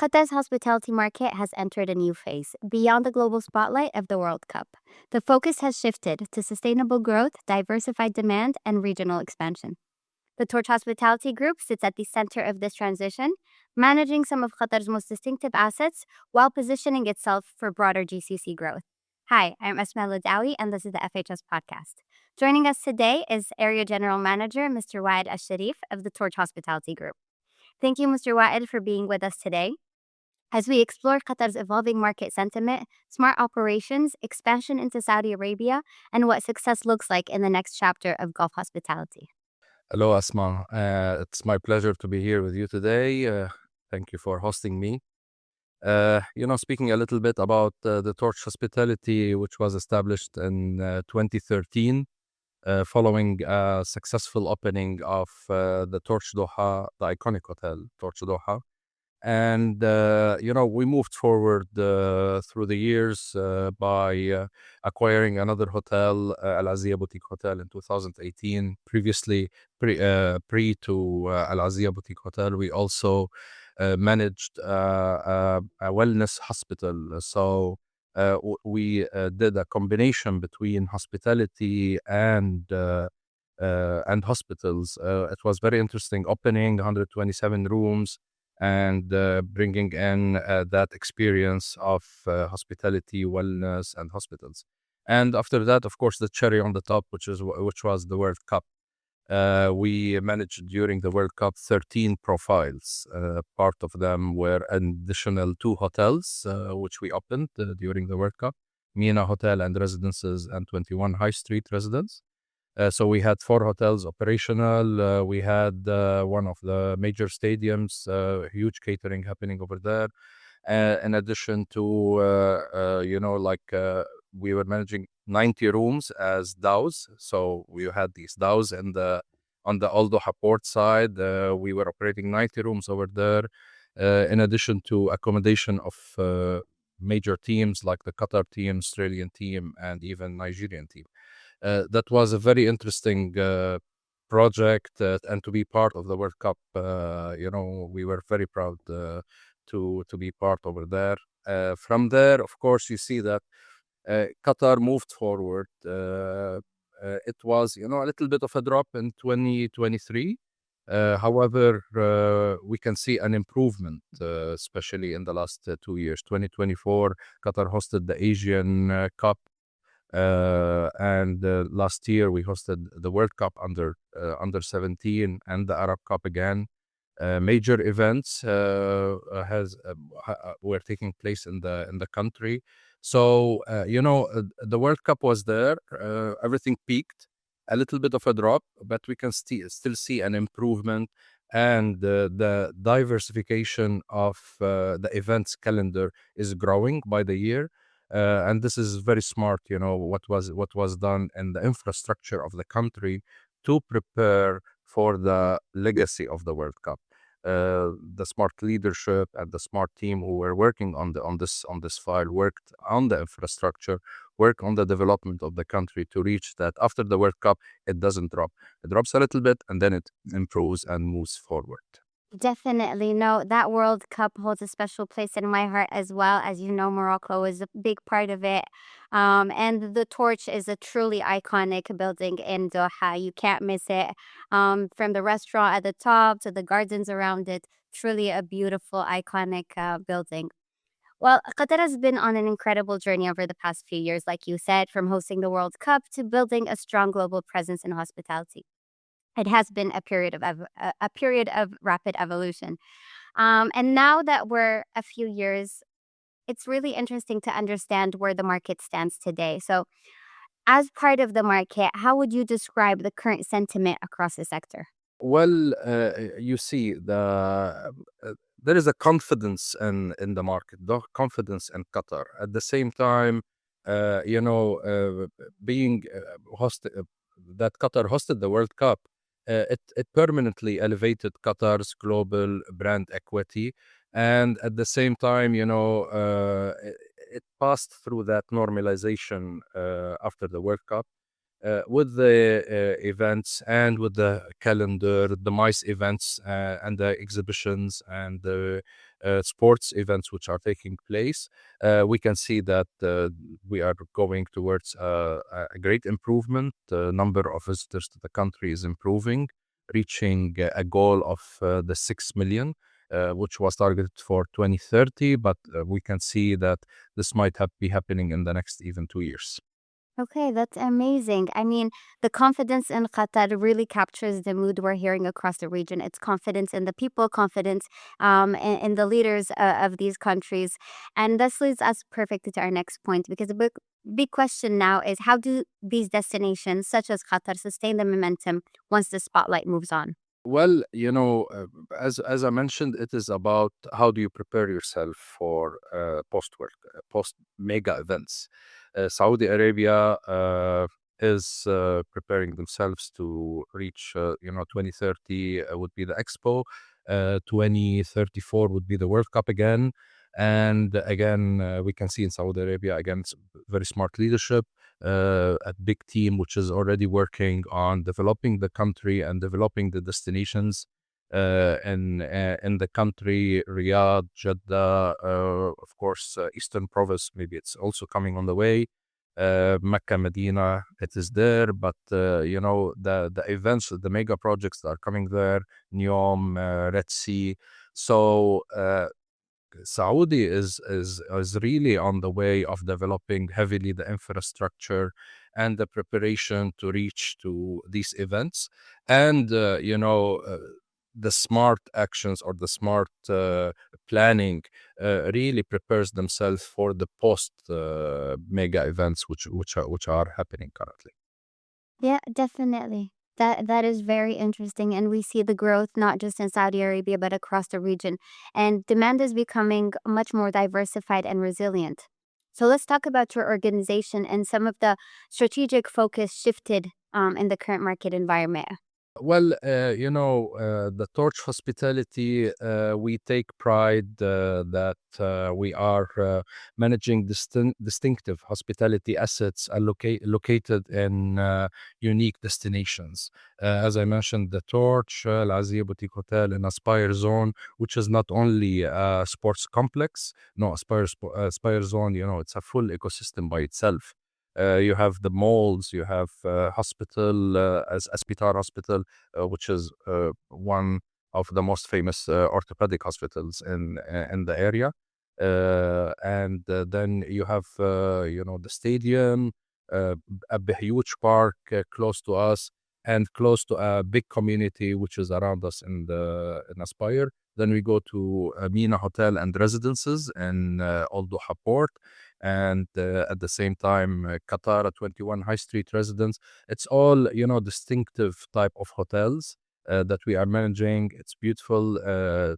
Qatar's hospitality market has entered a new phase beyond the global spotlight of the World Cup. The focus has shifted to sustainable growth, diversified demand, and regional expansion. The Torch Hospitality Group sits at the center of this transition, managing some of Qatar's most distinctive assets while positioning itself for broader GCC growth. Hi, I'm Asma Ladawi, and this is the FHS podcast. Joining us today is Area General Manager Mr. Waed Al-Sharif of the Torch Hospitality Group. Thank you, Mr. Waed, for being with us today as we explore Qatar's evolving market sentiment, smart operations, expansion into Saudi Arabia, and what success looks like in the next chapter of Gulf hospitality. Hello, Asma. It's my pleasure to be here with you today. Thank you for hosting me. Speaking a little bit about the Torch Hospitality, which was established in 2013, following a successful opening of the Torch Doha, the iconic hotel, Torch Doha. And, we moved forward through the years by acquiring another hotel, Al Azia Boutique Hotel in 2018. Previously, pre to Al Azia Boutique Hotel, we also managed a wellness hospital. So we did a combination between hospitality and hospitals. It was very interesting opening, 127 rooms, and bringing in that experience of hospitality, wellness, and hospitals. And after that, of course, the cherry on the top, which was the World Cup. We managed during the World Cup 13 profiles. Part of them were an additional 2 hotels, which we opened during the World Cup, Mina Hotel and Residences, and 21 High Street Residence. So we had 4 hotels operational. We had one of the major stadiums, huge catering happening over there. In addition to, we were managing 90 rooms as DAOs. So we had these DAOs on the Al Doha port side. We were operating 90 rooms over there, in addition to accommodation of major teams like the Qatar team, Australian team, and even Nigerian team. That was a very interesting project, and to be part of the World Cup, we were very proud to be part over there. From there, of course, you see that Qatar moved forward. It was, a little bit of a drop in 2023. However, we can see an improvement, especially in the last 2 years. 2024, Qatar hosted the Asian Cup. And last year we hosted the World Cup under 17 and the Arab Cup again. Major events were taking place in the country. So the World Cup was there. Everything peaked. A little bit of a drop, but we can still see an improvement, and the diversification of the events calendar is growing by the year. And this is very smart, what was done in the infrastructure of the country to prepare for the legacy of the World Cup. The smart leadership and the smart team who were working on this file worked on the infrastructure, work on the development of the country to reach that after the World Cup, it doesn't drop. It drops a little bit and then it improves and moves forward. Definitely. No, that World Cup holds a special place in my heart as well. As you know, Morocco is a big part of it. And the Torch is a truly iconic building in Doha. You can't miss it. From the restaurant at the top to the gardens around it, truly a beautiful, iconic building. Well, Qatar has been on an incredible journey over the past few years, like you said, from hosting the World Cup to building a strong global presence in hospitality. It has been a period of rapid evolution. And now that we're a few years, it's really interesting to understand where the market stands today. So, as part of the market, how would you describe the current sentiment across the sector? Well, you see, there is a confidence in the market, the confidence in Qatar. At the same time, being that Qatar hosted the World Cup, it permanently elevated Qatar's global brand equity, and at the same time, it passed through that normalization after the World Cup. with the events and with the calendar, the MICE events and the exhibitions and the sports events which are taking place, we can see that we are going towards a great improvement. The number of visitors to the country is improving, reaching a goal of the 6 million. Which was targeted for 2030, but we can see that this might be happening in the next even 2 years. Okay, that's amazing. I mean, the confidence in Qatar really captures the mood we're hearing across the region. It's confidence in the people, confidence in the leaders of these countries. And this leads us perfectly to our next point because the big question now is how do these destinations, such as Qatar, sustain the momentum once the spotlight moves on? Well, as I mentioned, it is about how do you prepare yourself for post work, post mega events. Saudi Arabia is preparing themselves to reach, 2030 would be the Expo, 2034 would be the World Cup again. And again, we can see in Saudi Arabia, again, very smart leadership, a big team which is already working on developing the country and developing the destinations in the country, Riyadh, Jeddah, of course, Eastern Province, maybe it's also coming on the way. Mecca, Medina, it is there, but the events, the mega projects that are coming there, Neom, Red Sea. So Saudi is really on the way of developing heavily the infrastructure and the preparation to reach to these events, and the smart actions or the smart planning really prepares themselves for the post mega events which are happening currently. Yeah, definitely. That is very interesting, and we see the growth not just in Saudi Arabia but across the region. And demand is becoming much more diversified and resilient. So let's talk about your organization and some of the strategic focus shifted in the current market environment. Well, the Torch Hospitality, we take pride that we are managing distinctive hospitality assets located in unique destinations. As I mentioned, the Torch, Al Azia Boutique Hotel in Aspire Zone, which is not only a sports complex, no, Aspire Zone, it's a full ecosystem by itself. You have the malls, you have hospital as Qatar Hospital, which is one of the most famous orthopedic hospitals in the area. And then you have the stadium, a huge park close to us, and close to a big community which is around us in Aspire. Then we go to Mina Hotel and Residences in Al Duha Port, and at the same time, Qatar 21 High Street Residence. It's all distinctive type of hotels that we are managing. It's beautiful. Uh,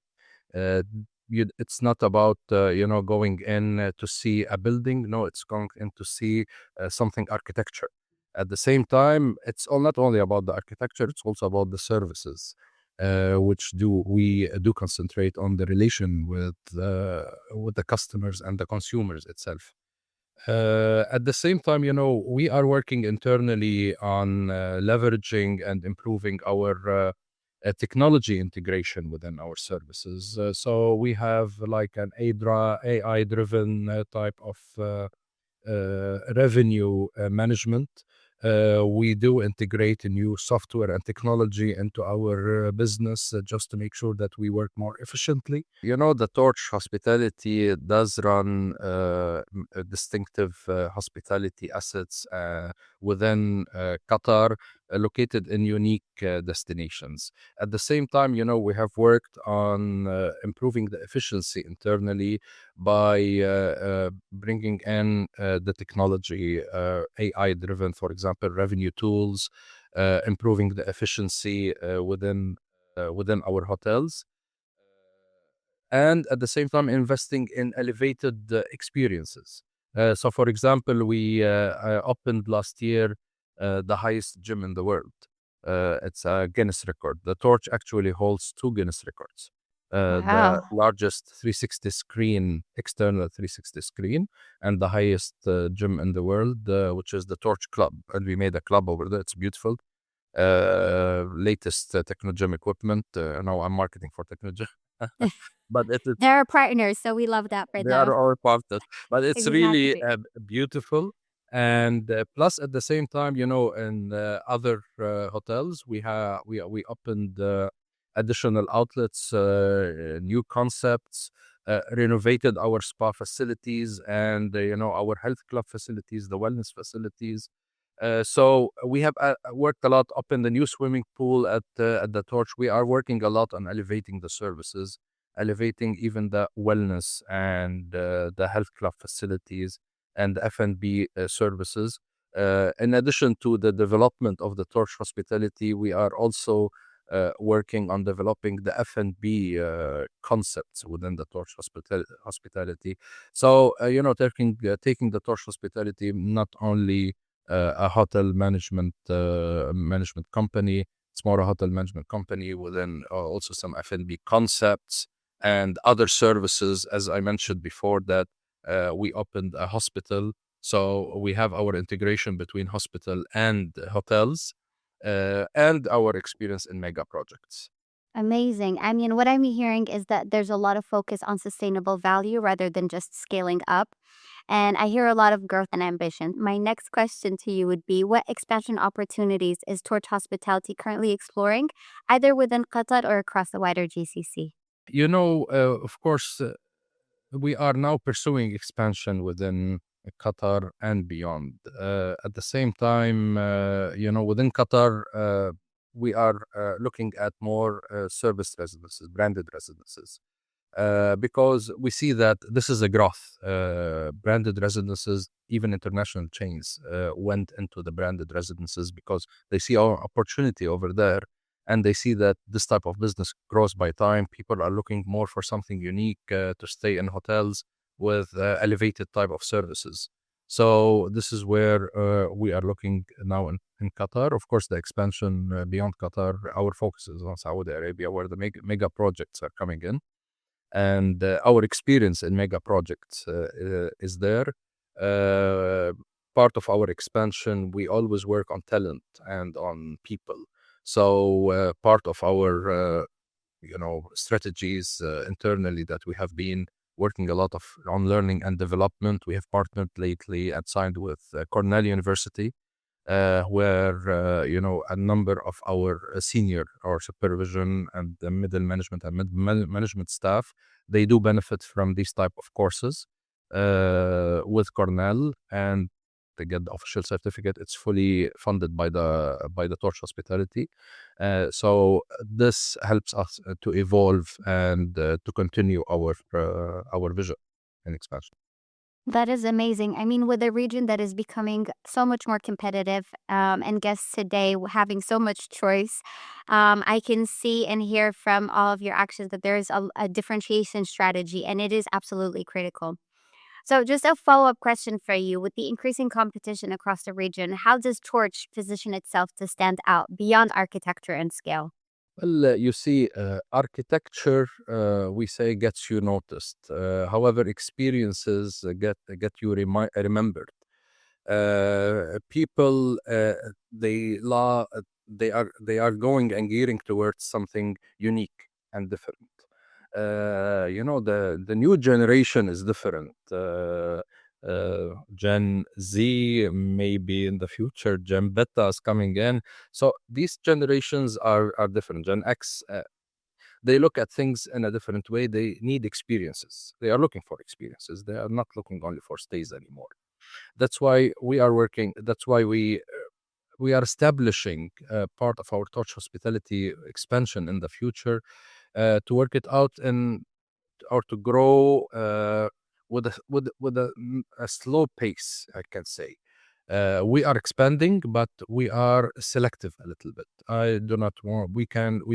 it's not about going in to see a building. No, it's going in to see something architecture. At the same time, it's all not only about the architecture; it's also about the services, which do we do concentrate on the relation with the customers and the consumers itself. At the same time, we are working internally on leveraging and improving our technology integration within our services. So we have like an ADRA, AI-driven type of revenue management. We do integrate new software and technology into our business just to make sure that we work more efficiently. The Torch Hospitality does run distinctive hospitality assets within Qatar, located in unique destinations. At the same time, we have worked on improving the efficiency internally by bringing in the technology, AI driven, for example, revenue tools, improving the efficiency within our hotels, and at the same time investing in elevated experiences. So, for example, we opened last year the highest gym in the world. It's a Guinness record. The Torch actually holds two Guinness records. the Wow. largest 360 screen, external 360 screen, and the highest gym in the world, which is the Torch Club. And we made a club over there. It's beautiful. Latest Technogym equipment. Now I'm marketing for Technogym. But it is, They're our partners, so we love that for they are them. our partners. But it's really Exactly. beautiful. And plus, at the same time, in other hotels, we opened additional outlets, new concepts, renovated our spa facilities, and our health club facilities, the wellness facilities. So we have worked a lot up in the new swimming pool at the Torch. We are working a lot on elevating the services, elevating even the wellness and the health club facilities and F&B services. In addition to the development of the Torch Hospitality, we are also working on developing the F&B concepts within the Torch Hospitality. So, taking the Torch Hospitality not only a hotel management company. It's more a hotel management company within also some F&B concepts and other services. As I mentioned before, that we opened a hospital, so we have our integration between hospital and hotels, and our experience in mega projects. Amazing. I mean, what I'm hearing is that there's a lot of focus on sustainable value rather than just scaling up. And I hear a lot of growth and ambition. My next question to you would be, what expansion opportunities is Torch Hospitality currently exploring, either within Qatar or across the wider GCC? Of course, we are now pursuing expansion within Qatar and beyond. At the same time, within Qatar, we are looking at more service residences, branded residences, because we see that this is a growth. Branded residences, even international chains, went into the branded residences because they see our opportunity over there, and they see that this type of business grows by time. People are looking more for something unique to stay in hotels with elevated type of services. So this is where we are looking now in Qatar. Of course, the expansion beyond Qatar, our focus is on Saudi Arabia, where the mega projects are coming in, and our experience in mega projects is there. Uh, Part of our expansion, we always work on talent and on people. So part of our strategies internally, that we have been working a lot of on learning and development. We have partnered lately and signed with Cornell University, where a number of our senior or supervision and the middle management and management staff, they do benefit from these type of courses with Cornell, and they get the official certificate. It's fully funded by the Torch Hospitality. So this helps us to evolve and to continue our vision and expansion. That is amazing. I mean, with a region that is becoming so much more competitive, and guests today having so much choice, I can see and hear from all of your actions that there is a differentiation strategy, and it is absolutely critical. So, just a follow up question for you. With the increasing competition across the region, how does Torch position itself to stand out beyond architecture and scale? Well, you see, architecture, we say, gets you noticed. However, experiences get you remembered. People, they are going and gearing towards something unique and different. The new generation is different. Gen Z, maybe in the future, Gen Beta is coming in. So these generations are different. Gen X, they look at things in a different way. They need experiences. They are looking for experiences. They are not looking only for stays anymore. That's why we are working. That's why we are establishing part of our Torch Hospitality expansion in the future, to work it out in, or to grow with a slow pace, I can say. We are expanding, but we are selective a little bit. I do not want. We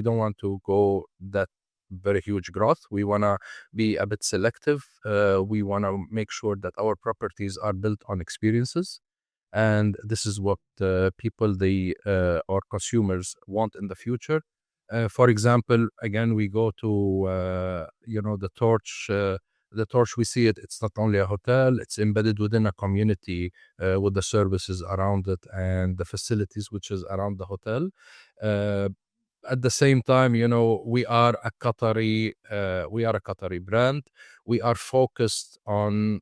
don't want to go that very huge growth. We want to be a bit selective. We want to make sure that our properties are built on experiences, and this is what people, our consumers, want in the future. For example, again, we go to the torch. The torch, we see it. It's not only a hotel; it's embedded within a community with the services around it and the facilities which is around the hotel. Uh, at the same time, we are a Qatari brand. We are focused on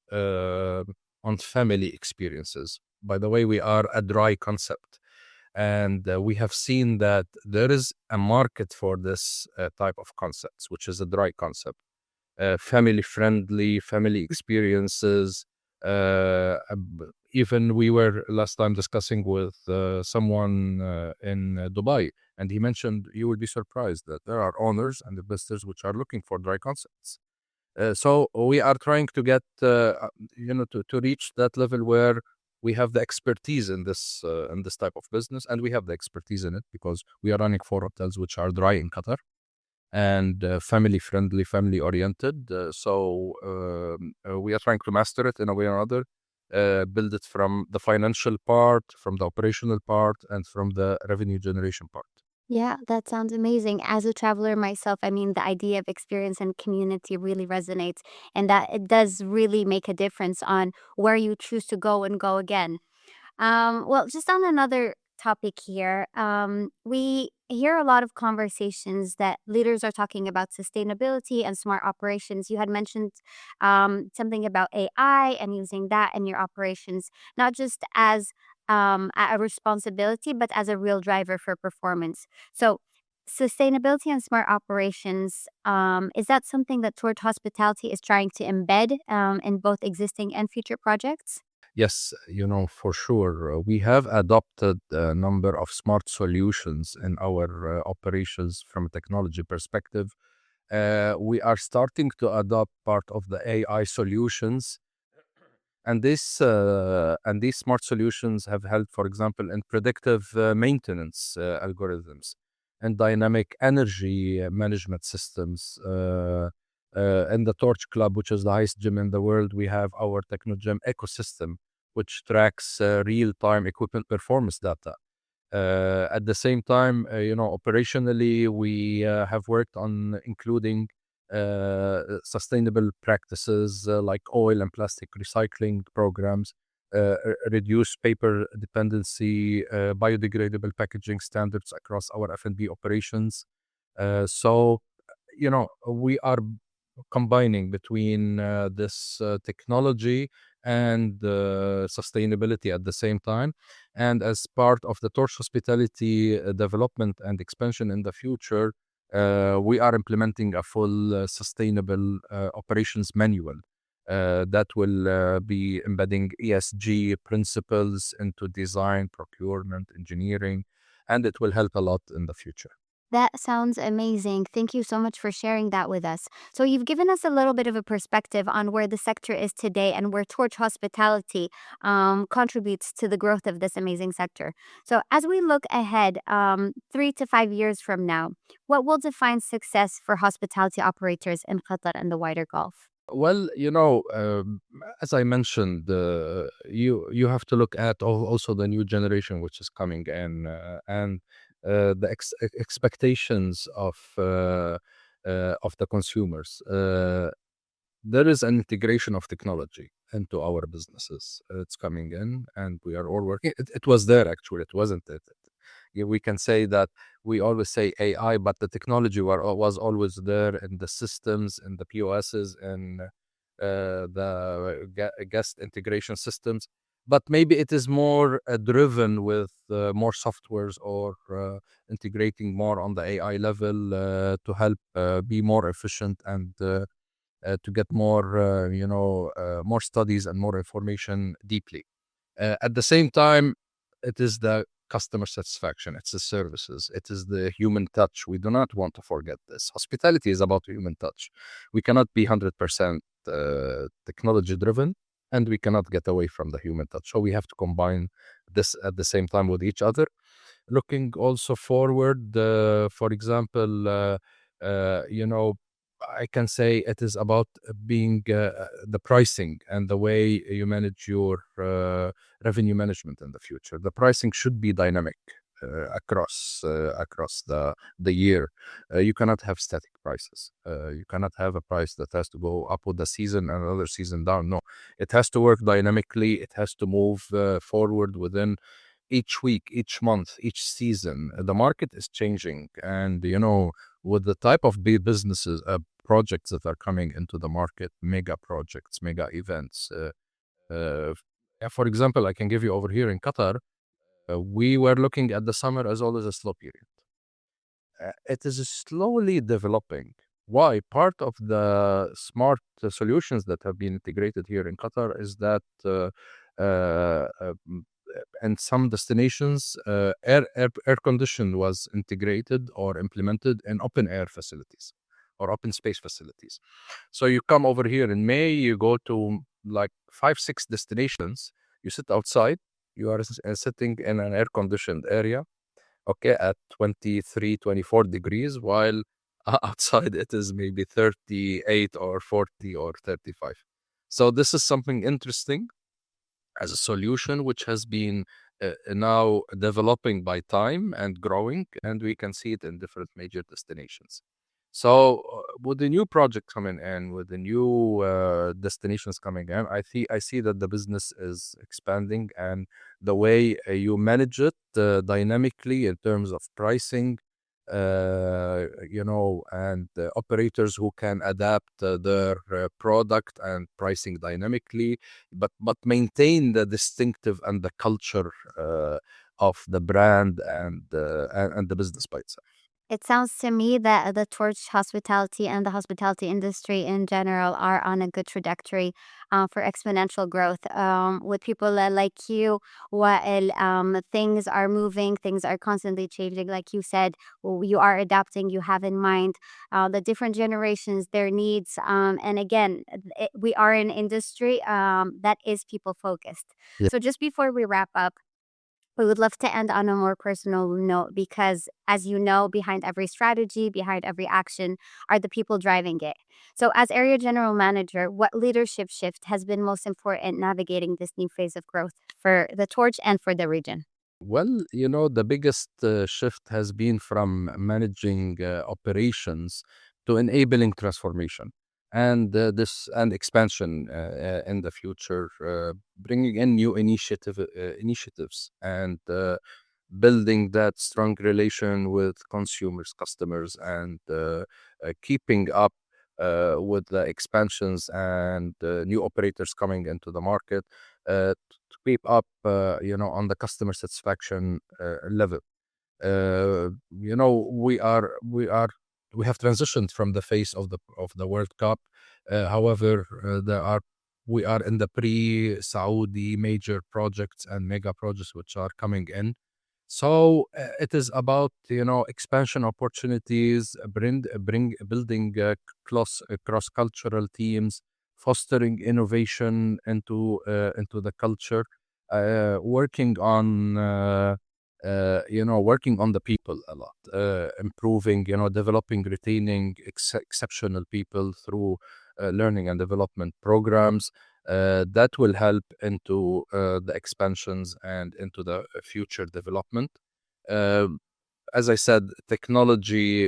family experiences. By the way, we are a dry concept, and we have seen that there is a market for this type of concepts, which is a dry concept, family friendly, family experiences. Even we were last time discussing with someone in Dubai, and he mentioned you will be surprised that there are owners and investors which are looking for dry concepts. So we are trying to get, to reach that level where we have the expertise in this type of business, and we have the expertise in it because we are running 4 hotels which are dry in Qatar and family friendly, family oriented. We are trying to master it in a way or another, build it from the financial part, from the operational part, and from the revenue generation part. Yeah, that sounds amazing. As a traveler myself, I mean, the idea of experience and community really resonates, and that it does really make a difference on where you choose to go and go again. Well, just on another topic here, we hear a lot of conversations that leaders are talking about sustainability and smart operations. You had mentioned something about AI and using that in your operations, not just as a responsibility, but as a real driver for performance. So, sustainability and smart operations, is that something that Toward Hospitality is trying to embed in both existing and future projects? Yes, for sure. We have adopted a number of smart solutions in our operations from a technology perspective. We are starting to adopt part of the AI solutions, and these smart solutions have helped, for example, in predictive maintenance algorithms and dynamic energy management systems. In the Torch Club, which is the highest gym in the world, we have our Technogym ecosystem, which tracks real-time equipment performance data. At the same time, operationally, we have worked on including sustainable practices like oil and plastic recycling programs, reduce paper dependency, biodegradable packaging standards across our F&B operations. We are combining between this technology and sustainability at the same time. And as part of the Torch Hospitality development and expansion in the future, we are implementing a full sustainable operations manual that will be embedding ESG principles into design, procurement, engineering, and it will help a lot in the future. That sounds amazing. Thank you so much for sharing that with us. So, you've given us a little bit of a perspective on where the sector is today and where Torch Hospitality contributes to the growth of this amazing sector. So, as we look ahead, 3 to 5 years from now, what will define success for hospitality operators in Qatar and the wider Gulf? Well, as I mentioned, you have to look at also the new generation which is coming in, and the expectations of the consumers. There is an integration of technology into our businesses. It's coming in, and we are all working. It was there actually. It wasn't it. Yeah, we can say that we always say AI, but the technology was always there in the systems, in the POSs, and the guest integration systems. But maybe it is more driven with more softwares or integrating more on the AI level to help be more efficient and to get more, more studies and more information deeply. At the same time, it is the customer satisfaction, it's the services, it is the human touch. We do not want to forget this. Hospitality is about human touch. We cannot be 100% technology driven, and we cannot get away from the human touch. So we have to combine this at the same time with each other. Looking also forward, for example, I can say it is about being the pricing and the way you manage your revenue management in the future. The pricing should be dynamic. across the year. You cannot have static prices. You cannot have a price that has to go up with the season and another season down. No, it has to work dynamically. It has to move forward within each week, each month, each season. The market is changing, and with the type of businesses, projects that are coming into the market, mega projects, mega events. For example, I can give you over here in Qatar, we were looking at the summer as always a slow period. It is slowly developing. Why? Part of the smart solutions that have been integrated here in Qatar is that uh, um, in some destinations, air condition was integrated or implemented in open air facilities or open space facilities. So you come over here in May, you go to like 5, 6 destinations, you sit outside, you are sitting in an air conditioned area, okay, at 23, 24 degrees, while outside it is maybe 38 or 40 or 35. So this is something interesting as a solution which has been now developing by time and growing, and we can see it in different major destinations. So with the new project coming in, with the new destinations coming in, I see that the business is expanding, and the way you manage it dynamically in terms of pricing, and operators who can adapt their product and pricing dynamically, but maintain the distinctive and the culture of the brand and the business by itself. It sounds to me that the Torch hospitality and the hospitality industry in general are on a good trajectory for exponential growth. With people like you, while things are moving, things are constantly changing. Like you said, you are adapting, you have in mind the different generations, their needs. And again, we are an industry that is people focused. Yeah. So just before we wrap up, we would love to end on a more personal note because, as you know, behind every strategy, behind every action are the people driving it. So, as area general manager, what leadership shift has been most important navigating this new phase of growth for the Torch and for the region? Well, the biggest shift has been from managing operations to enabling transformation and this and expansion in the future, bringing in new initiatives and building that strong relation with consumers, customers, and keeping up with the expansions and new operators coming into the market. To keep up, on the customer satisfaction level. We have transitioned from the phase of the World Cup. However, we are in the pre-Saudi major projects and mega projects which are coming in. So it is about expansion opportunities, bring building cross cultural teams, fostering innovation into the culture, working on the people a lot, improving, developing, retaining exceptional people through learning and development programs that will help into the expansions and into the future development. Uh, as I said, technology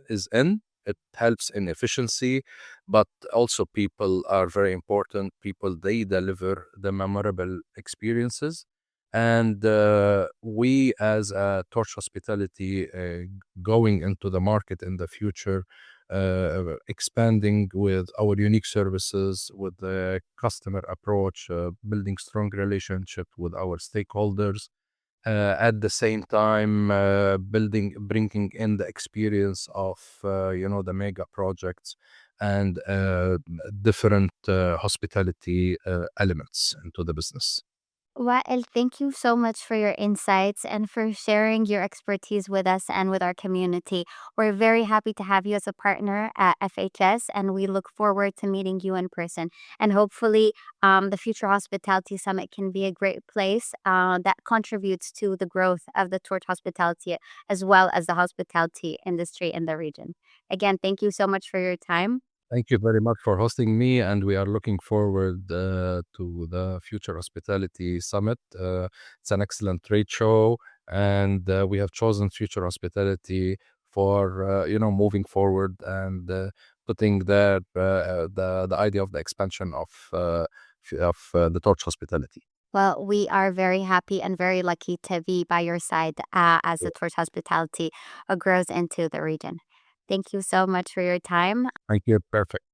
is in. It helps in efficiency, but also people are very important. People, they deliver the memorable experiences. And we, as a Torch Hospitality, going into the market in the future, expanding with our unique services, with the customer approach, building strong relationship with our stakeholders, at the same time bringing in the experience of the mega projects and different hospitality elements into the business. Wael, thank you so much for your insights and for sharing your expertise with us and with our community. We're very happy to have you as a partner at FHS, and we look forward to meeting you in person. And hopefully, the Future Hospitality Summit can be a great place that contributes to the growth of the Torch Hospitality as well as the hospitality industry in the region. Again, thank you so much for your time. Thank you very much for hosting me, and we are looking forward to the Future Hospitality Summit. It's an excellent trade show, and we have chosen Future Hospitality for moving forward and putting the idea of the expansion of the Torch Hospitality. Well, we are very happy and very lucky to be by your side as the Torch Hospitality grows into the region. Thank you so much for your time. Thank you. Perfect.